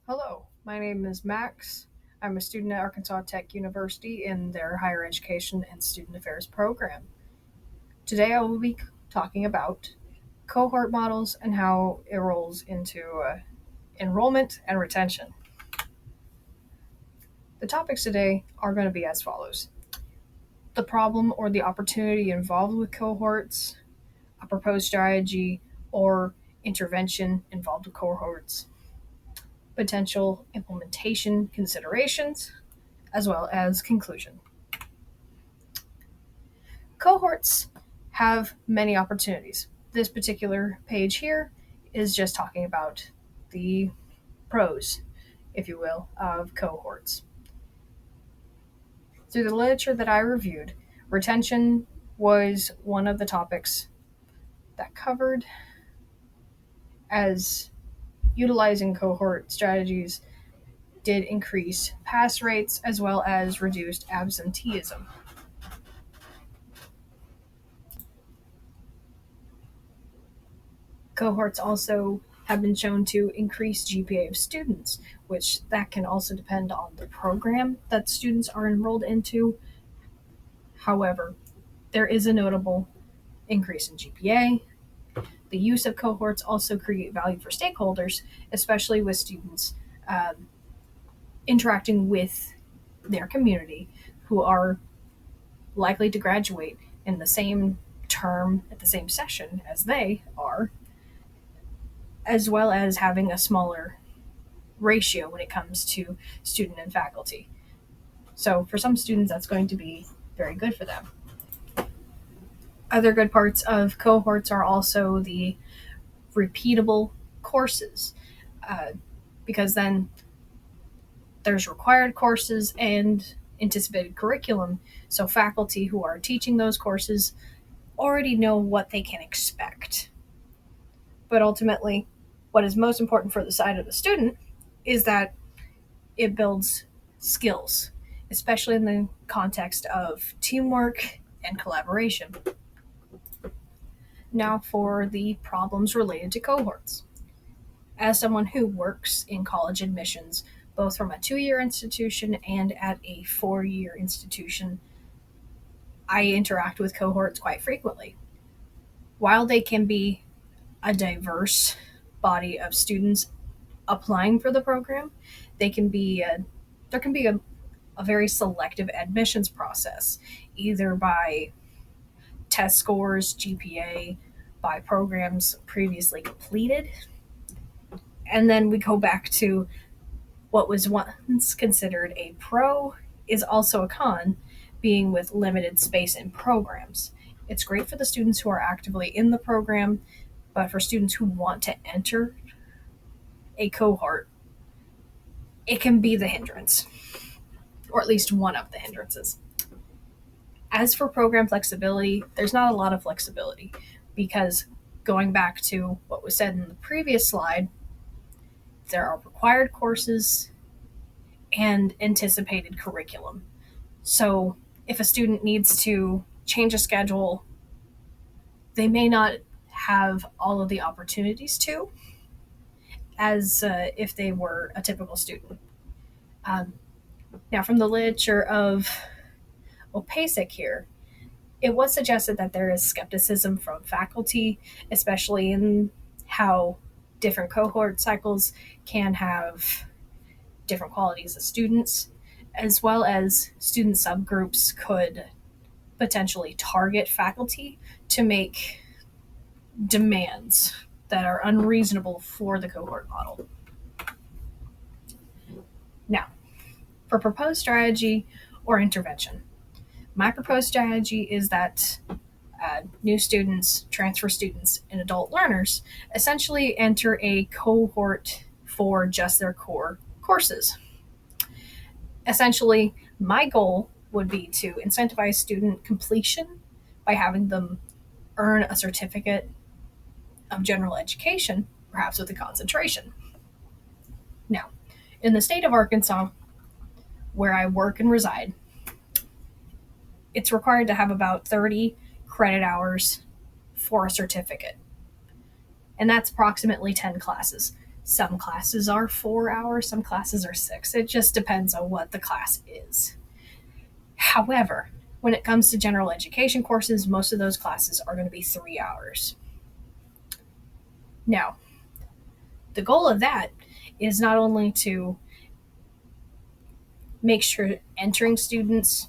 Hello, my name is Max. I'm a student at Arkansas Tech University in their Higher Education and Student Affairs program. Today I will be talking about cohort models and how it rolls into enrollment and retention. The topics today are going to be as follows: the problem or the opportunity involved with cohorts, a proposed strategy or intervention involved with cohorts, potential implementation considerations, as well as conclusion. Cohorts have many opportunities. This particular page here is just talking about the pros, if you will, of cohorts. Through the literature that I reviewed, retention was one of the topics that covered, as utilizing cohort strategies did increase pass rates as well as reduced absenteeism. Cohorts also have been shown to increase GPA of students, which that can also depend on the program that students are enrolled into. However, there is a notable increase in GPA. The use of cohorts also create value for stakeholders, especially with students interacting with their community who are likely to graduate in the same term at the same session as they are, as well as having a smaller ratio when it comes to student and faculty. So for some students, that's going to be very good for them. Other good parts of cohorts are also the repeatable courses, uh, because then there's required courses and anticipated curriculum. So faculty who are teaching those courses already know what they can expect. But ultimately, what is most important for the side of the student is that it builds skills, especially in the context of teamwork and collaboration. Now, for the problems related to cohorts. As someone who works in college admissions, both from a 2 year institution and at a 4 year institution, I interact with cohorts quite frequently. While they can be a diverse body of students applying for the program, they can be a, there can be a very selective admissions process, either by test scores, GPA, by programs previously completed. And then we go back to what was once considered a pro is also a con, being with limited space in programs. It's great for the students who are actively in the program, but for students who want to enter a cohort, it can be the hindrance, or at least one of the hindrances. As for program flexibility, there's not a lot of flexibility because, going back to what was said in the previous slide, there are required courses and anticipated curriculum. So if a student needs to change a schedule, they may not have all of the opportunities to, as if they were a typical student. Um, Now, from the literature of OPASIC here, it was suggested that there is skepticism from faculty, especially in how different cohort cycles can have different qualities of students, as well as student subgroups could potentially target faculty to make demands that are unreasonable for the cohort model. Now, for proposed strategy or intervention, my proposed strategy is that new students, transfer students, and adult learners essentially enter a cohort for just their core courses. Essentially, my goal would be to incentivize student completion by having them earn a certificate of general education, perhaps with a concentration. Now, in the state of Arkansas, where I work and reside, it's required to have about 30 credit hours for a certificate, and that's approximately 10 classes. Some classes are 4 hours, some classes are 6. It just depends on what the class is. However, when it comes to general education courses, most of those classes are going to be 3 hours. Now, the goal of that is not only to make sure entering students,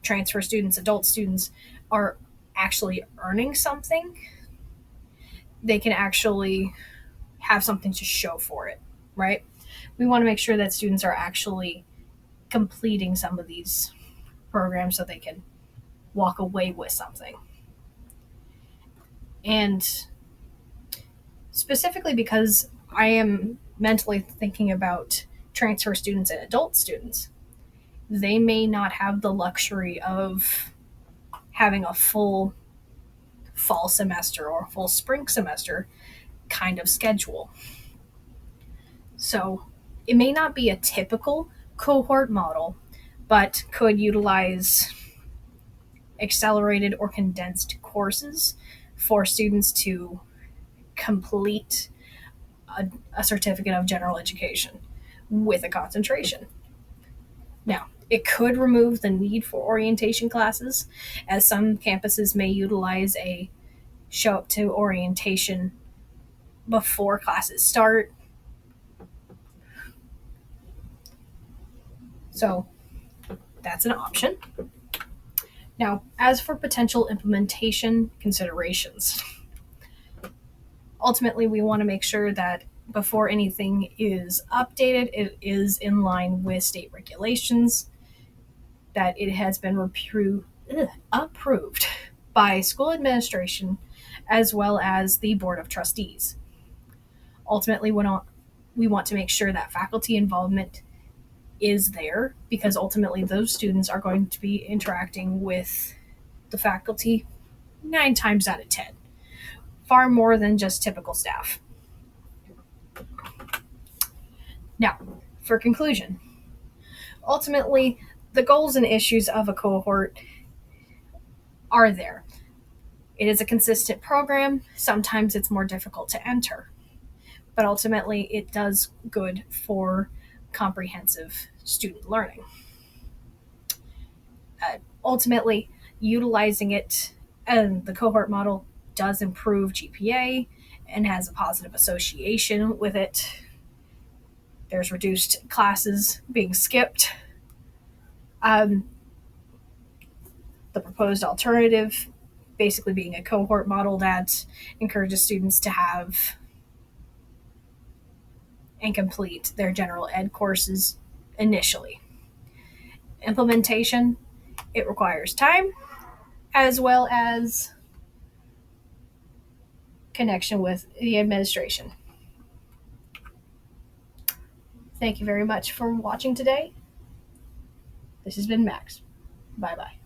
transfer students, adult students are actually earning something, they can actually have something to show for it, right? We want to make sure that students are actually completing some of these programs so they can walk away with something. And specifically because I am mentally thinking about transfer students and adult students, they may not have the luxury of having a full fall semester or full spring semester kind of schedule. So it may not be a typical cohort model, but could utilize accelerated or condensed courses for students to complete a certificate of general education with a concentration. Now, it could remove the need for orientation classes, as some campuses may utilize a show up to orientation before classes start. So that's an option. Now, as for potential implementation considerations, ultimately we want to make sure that before anything is updated, it is in line with state regulations, that it has been approved by school administration as well as the Board of Trustees. Ultimately, we want to make sure that faculty involvement is there, because ultimately those students are going to be interacting with the faculty 9 times out of 10, far more than just typical staff. Now, for conclusion, ultimately, the goals and issues of a cohort are there. It is a consistent program. Sometimes it's more difficult to enter, but ultimately it does good for comprehensive student learning. Ultimately, utilizing it and the cohort model does improve GPA and has a positive association with it. There's reduced classes being skipped. The proposed alternative basically being a cohort model that encourages students to have and complete their general ed courses initially. Implementation, it requires time as well as connection with the administration. Thank you very much for watching today. This has been Max. Bye bye.